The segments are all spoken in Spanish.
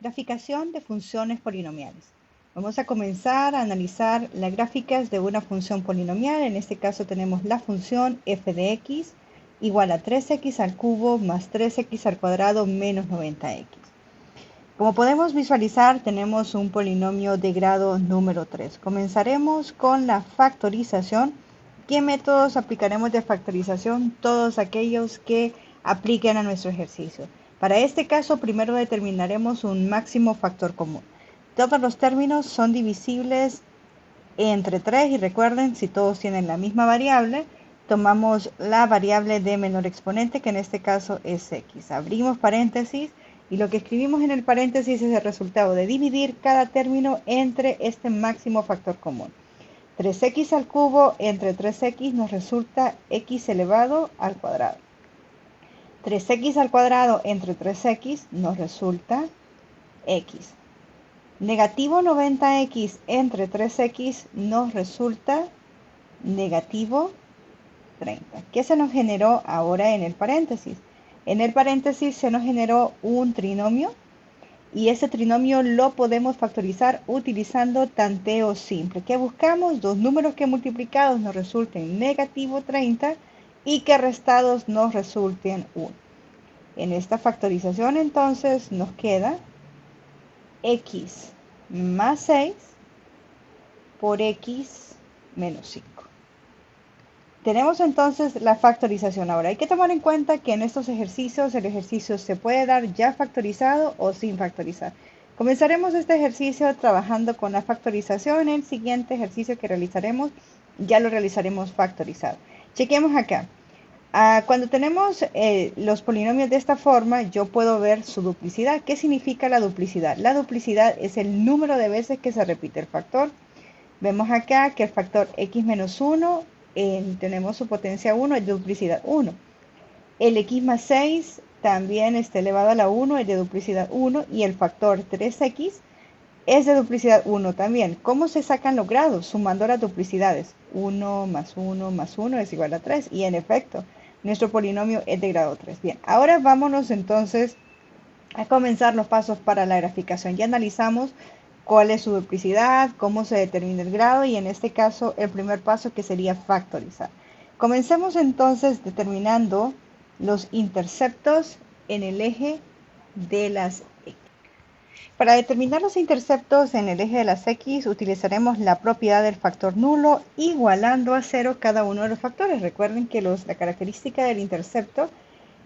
Graficación de funciones polinomiales. Vamos a comenzar a analizar las gráficas de una función polinomial. En este caso tenemos la función f de x igual a 3x al cubo más 3x al cuadrado menos 90x. Como podemos visualizar, tenemos un polinomio de grado número 3. Comenzaremos con la factorización. ¿Qué métodos aplicaremos de factorización? Todos aquellos que apliquen a nuestro ejercicio. Para este caso, primero determinaremos un máximo factor común. Todos los términos son divisibles entre 3 y recuerden, si todos tienen la misma variable, tomamos la variable de menor exponente, que en este caso es x. Abrimos paréntesis y lo que escribimos en el paréntesis es el resultado de dividir cada término entre este máximo factor común. 3x al cubo entre 3x nos resulta x elevado al cuadrado. 3x al cuadrado entre 3x nos resulta x. Negativo 90x entre 3x nos resulta negativo 30. ¿Qué se nos generó ahora en el paréntesis? En el paréntesis se nos generó un trinomio y ese trinomio lo podemos factorizar utilizando tanteo simple. ¿Qué buscamos? Dos números que multiplicados nos resulten negativo 30 y que restados nos resulten 1. En esta factorización entonces nos queda x más 6 por x menos 5. Tenemos entonces la factorización. Ahora hay que tomar en cuenta que en estos ejercicios el ejercicio se puede dar ya factorizado o sin factorizar. Comenzaremos este ejercicio trabajando con la factorización. El siguiente ejercicio que realizaremos ya lo realizaremos factorizado. Chequemos acá. Cuando tenemos los polinomios de esta forma, yo puedo ver su duplicidad. ¿Qué significa la duplicidad? La duplicidad es el número de veces que se repite el factor. Vemos acá que el factor x menos 1, tenemos su potencia 1, es de duplicidad 1. El x más 6 también está elevado a la 1, es de duplicidad 1. Y el factor 3x es de duplicidad 1 también. ¿Cómo se sacan los grados? Sumando las duplicidades. 1 más 1 más 1 es igual a 3. Y en efecto, nuestro polinomio es de grado 3. Bien, ahora vámonos entonces a comenzar los pasos para la graficación. Ya analizamos cuál es su duplicidad, cómo se determina el grado y en este caso el primer paso que sería factorizar. Comencemos entonces determinando los interceptos en el eje de las x. Para determinar los interceptos en el eje de las x utilizaremos la propiedad del factor nulo igualando a 0 cada uno de los factores. Recuerden que la característica del intercepto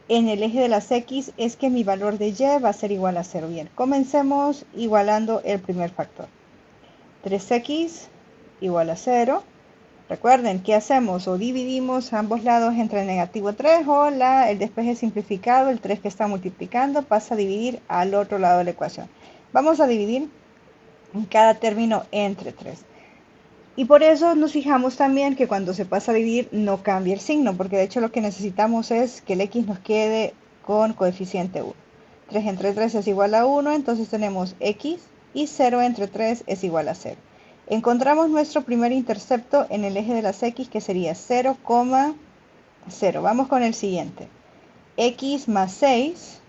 en el eje de las x es que mi valor de y va a ser igual a 0. Bien, comencemos igualando el primer factor. 3x igual a 0. Recuerden, ¿qué hacemos? O dividimos ambos lados entre negativo 3 o el despeje simplificado, el 3 que está multiplicando, pasa a dividir al otro lado de la ecuación. Vamos a dividir en cada término entre 3. Y por eso nos fijamos también que cuando se pasa a dividir no cambia el signo, porque de hecho lo que necesitamos es que el x nos quede con coeficiente 1. 3 entre 3 es igual a 1, entonces tenemos x y 0 entre 3 es igual a 0. Encontramos nuestro primer intercepto en el eje de las x que sería 0,0. Vamos con el siguiente. X más 6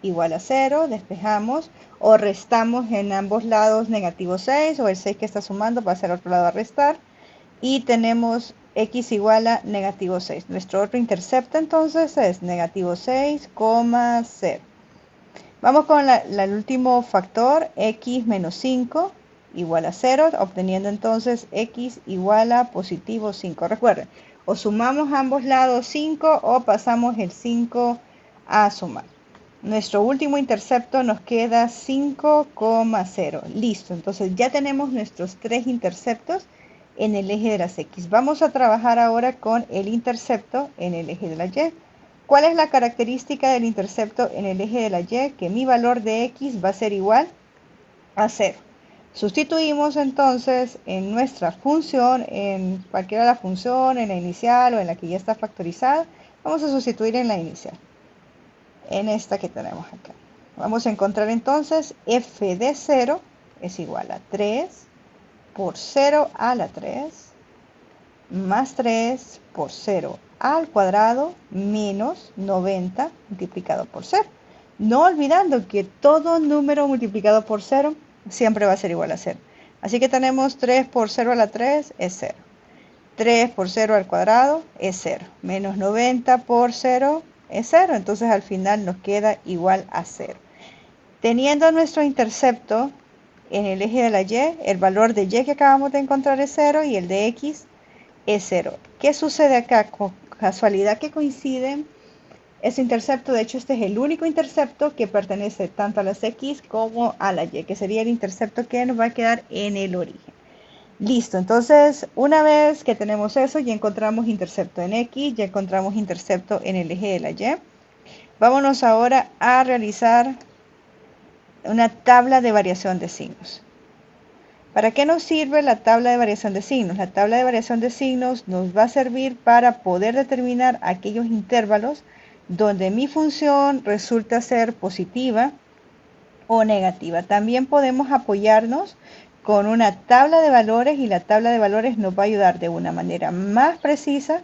igual a 0, despejamos o restamos en ambos lados negativo 6 o el 6 que está sumando pasa al otro lado a restar y tenemos x igual a negativo 6. Nuestro otro intercepto entonces es negativo 6,0. Vamos con el último factor, x menos 5 igual a 0, obteniendo entonces x igual a positivo 5. Recuerden, o sumamos ambos lados 5 o pasamos el 5 a sumar. Nuestro último intercepto nos queda 5,0. Listo, entonces ya tenemos nuestros tres interceptos en el eje de las x. Vamos a trabajar ahora con el intercepto en el eje de la y. ¿Cuál es la característica del intercepto en el eje de la y? Que mi valor de x va a ser igual a 0. Sustituimos entonces en nuestra función, en cualquiera de la función, en la inicial o en la que ya está factorizada, vamos a sustituir en la inicial, en esta que tenemos acá. Vamos a encontrar entonces f de 0 es igual a 3 por 0 a la 3 más 3 por 0 al cuadrado menos 90 multiplicado por 0. No olvidando que todo número multiplicado por 0 siempre va a ser igual a 0. Así que tenemos 3 por 0 a la 3 es 0. 3 por 0 al cuadrado es 0. Menos 90 por 0 es 0. Entonces al final nos queda igual a 0. Teniendo nuestro intercepto en el eje de la y, el valor de y que acabamos de encontrar es 0 y el de x es 0. ¿Qué sucede acá? Con casualidad que coinciden. Ese intercepto, de hecho, este es el único intercepto que pertenece tanto a las x como a la y, que sería el intercepto que nos va a quedar en el origen. Listo, entonces una vez que tenemos eso, ya encontramos intercepto en x, ya encontramos intercepto en el eje de la y. Vámonos ahora a realizar una tabla de variación de signos. ¿Para qué nos sirve la tabla de variación de signos? La tabla de variación de signos nos va a servir para poder determinar aquellos intervalos donde mi función resulta ser positiva o negativa. También podemos apoyarnos con una tabla de valores y la tabla de valores nos va a ayudar de una manera más precisa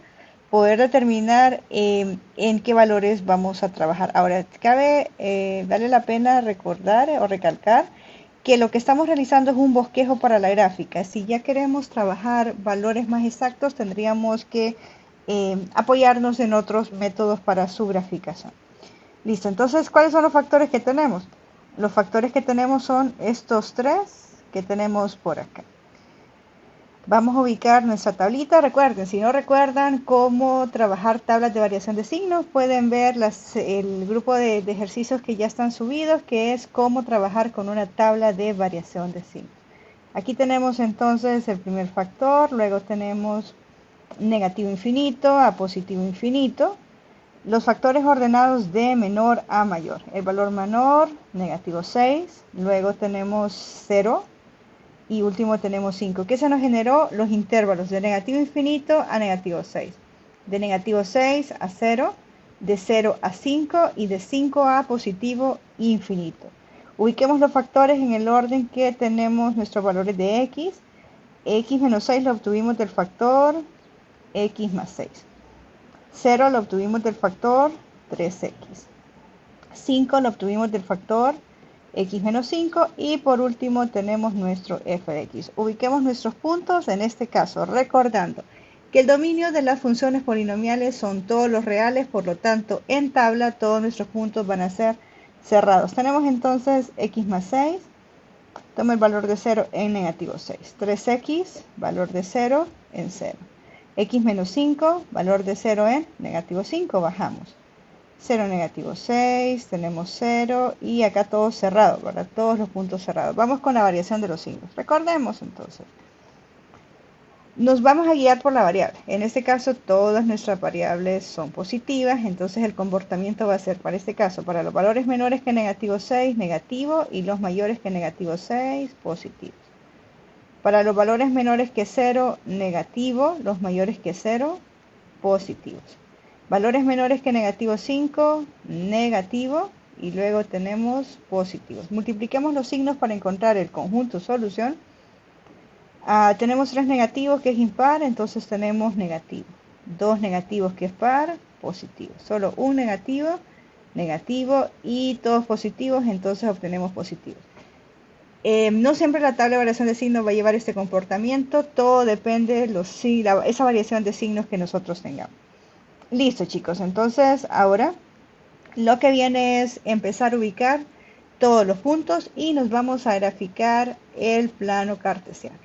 poder determinar en qué valores vamos a trabajar. Ahora, vale la pena recordar o recalcar que lo que estamos realizando es un bosquejo para la gráfica. Si ya queremos trabajar valores más exactos, tendríamos que apoyarnos en otros métodos para su graficación. Listo, entonces, ¿cuáles son los factores que tenemos? Los factores que tenemos son estos tres que tenemos por acá. Vamos a ubicar nuestra tablita. Recuerden, si no recuerdan cómo trabajar tablas de variación de signos, pueden ver el grupo de ejercicios que ya están subidos, que es cómo trabajar con una tabla de variación de signos. Aquí tenemos entonces el primer factor, luego tenemos negativo infinito a positivo infinito. Los factores ordenados de menor a mayor. El valor menor, negativo 6, luego tenemos 0 y último tenemos 5. ¿Qué se nos generó? Los intervalos de negativo infinito a negativo 6. De negativo 6 a 0, de 0 a 5 y de 5 a positivo infinito. Ubiquemos los factores en el orden que tenemos nuestros valores de x. X menos 6 lo obtuvimos del factor x más 6. 0 lo obtuvimos del factor 3x. 5 lo obtuvimos del factor x menos 5 y por último tenemos nuestro f de x. Ubiquemos nuestros puntos, en este caso recordando que el dominio de las funciones polinomiales son todos los reales, por lo tanto en tabla todos nuestros puntos van a ser cerrados. Tenemos entonces x más 6, toma el valor de 0 en negativo 6, 3x, valor de 0 en 0. X menos 5, valor de 0 en negativo 5, bajamos. 0 negativo 6, tenemos 0 y acá todo cerrado, ¿verdad? Todos los puntos cerrados. Vamos con la variación de los signos. Recordemos entonces. Nos vamos a guiar por la variable. En este caso todas nuestras variables son positivas, entonces el comportamiento va a ser para este caso, para los valores menores que negativo 6, negativo, y los mayores que negativo 6, positivos. Para los valores menores que 0, negativo, los mayores que 0, positivos. Valores menores que negativo 5, negativo, y luego tenemos positivos. Multipliquemos los signos para encontrar el conjunto solución. Tenemos 3 negativos que es impar, entonces tenemos negativo. 2 negativos que es par, positivo. Solo un negativo, negativo, y todos positivos, entonces obtenemos positivos. No siempre la tabla de variación de signos va a llevar este comportamiento, todo depende de esa variación de signos que nosotros tengamos. Listo, chicos, entonces ahora lo que viene es empezar a ubicar todos los puntos y nos vamos a graficar el plano cartesiano.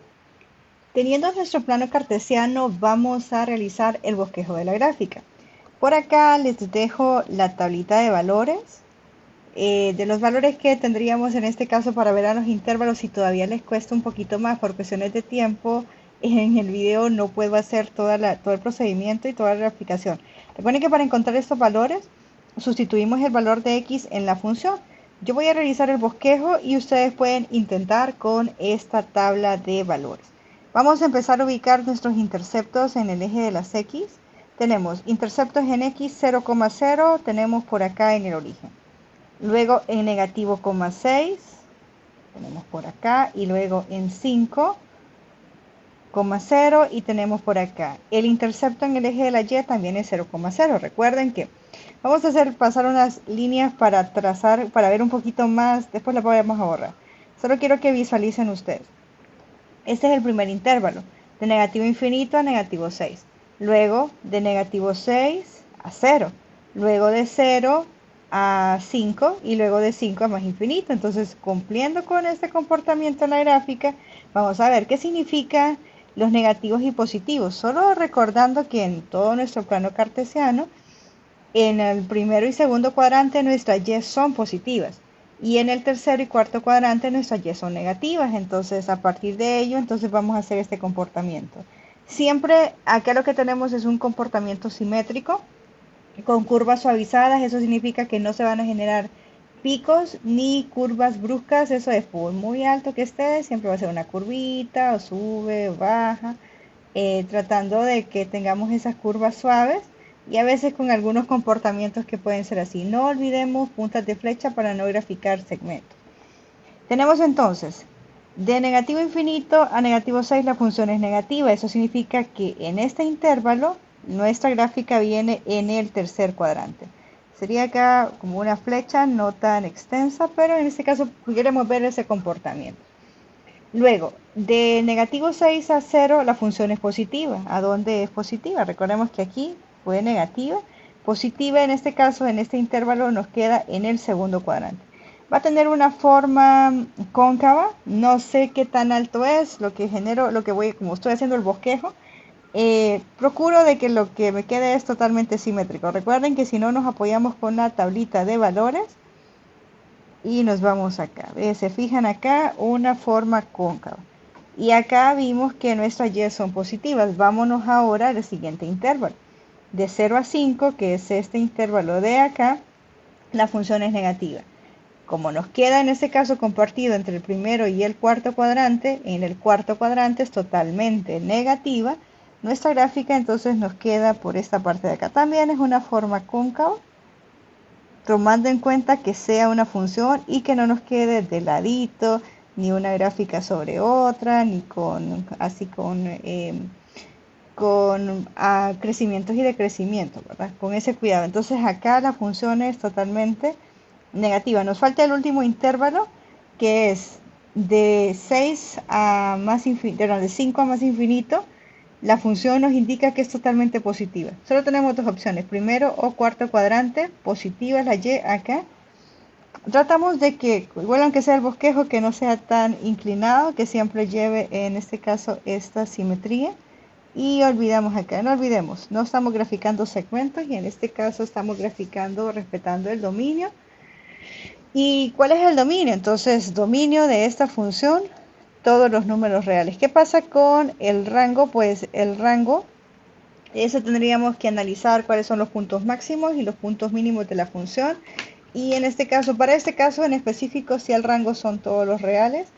Teniendo nuestro plano cartesiano, vamos a realizar el bosquejo de la gráfica. Por acá les dejo la tablita de valores. De los valores que tendríamos en este caso para ver a los intervalos, si todavía les cuesta un poquito más por cuestiones de tiempo, en el video no puedo hacer todo el procedimiento y toda la graficación. Recuerden que para encontrar estos valores, sustituimos el valor de x en la función. Yo voy a realizar el bosquejo y ustedes pueden intentar con esta tabla de valores. Vamos a empezar a ubicar nuestros interceptos en el eje de las x. Tenemos interceptos en x 0,0, tenemos por acá en el origen. Luego en negativo 6, tenemos por acá, y luego en 5,0 y tenemos por acá. El intercepto en el eje de la y también es 0,0. Recuerden que Vamos a pasar unas líneas para trazar, para ver un poquito más, después la vamos a borrar. Solo quiero que visualicen ustedes. Este es el primer intervalo, de negativo infinito a negativo 6. Luego de negativo 6 a 0. Luego de 0 a 5 y luego de 5 a más infinito. Entonces, cumpliendo con este comportamiento en la gráfica, vamos a ver qué significa los negativos y positivos. Solo recordando que en todo nuestro plano cartesiano, en el primero y segundo cuadrante nuestras y son positivas y en el tercero y cuarto cuadrante nuestras y son negativas. Entonces a partir de ello entonces vamos a hacer este comportamiento. Siempre acá lo que tenemos es un comportamiento simétrico con curvas suavizadas. Eso significa que no se van a generar picos ni curvas bruscas. Eso es por muy alto que esté, siempre va a ser una curvita o sube o baja, tratando de que tengamos esas curvas suaves y a veces con algunos comportamientos que pueden ser así. No olvidemos puntas de flecha para no graficar segmentos. Tenemos entonces de negativo infinito a negativo 6 la función es negativa. Eso significa que en este intervalo nuestra gráfica viene en el tercer cuadrante. Sería acá como una flecha no tan extensa, pero en este caso queremos ver ese comportamiento. Luego, de negativo 6 a 0, la función es positiva. ¿A dónde es positiva? Recordemos que aquí fue negativa. Positiva en este caso, en este intervalo, nos queda en el segundo cuadrante. Va a tener una forma cóncava. No sé qué tan alto es. Lo que genero, como estoy haciendo el bosquejo, procuro de que lo que me quede es totalmente simétrico. Recuerden que si no nos apoyamos con la tablita de valores, y nos vamos acá. Se fijan acá una forma cóncava. Y acá vimos que nuestras y son positivas. Vámonos ahora al siguiente intervalo. De 0 a 5, que es este intervalo de acá, la función es negativa. Como nos queda en este caso compartido entre el primero y el cuarto cuadrante, en el cuarto cuadrante es totalmente negativa. Nuestra gráfica entonces nos queda por esta parte de acá. También es una forma cóncava, tomando en cuenta que sea una función y que no nos quede de ladito, ni una gráfica sobre otra, ni con crecimientos y decrecimientos, ¿verdad? Con ese cuidado. Entonces acá la función es totalmente negativa. Nos falta el último intervalo, que es de 6 a más infinito, de 5 a más infinito. La función nos indica que es totalmente positiva. Solo tenemos dos opciones, primero o cuarto cuadrante, positiva es la y acá. Tratamos de que, igual aunque sea el bosquejo, que no sea tan inclinado, que siempre lleve en este caso esta simetría. Y olvidamos acá, no olvidemos, no estamos graficando segmentos y en este caso estamos graficando respetando el dominio. ¿Y cuál es el dominio? Entonces, dominio de esta función, todos los números reales. ¿Qué pasa con el rango? Pues el rango, eso tendríamos que analizar cuáles son los puntos máximos y los puntos mínimos de la función. Y en este caso, para este caso en específico, si el rango son todos los reales,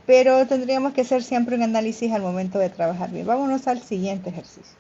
pero tendríamos que hacer siempre un análisis al momento de trabajar bien. Vámonos al siguiente ejercicio.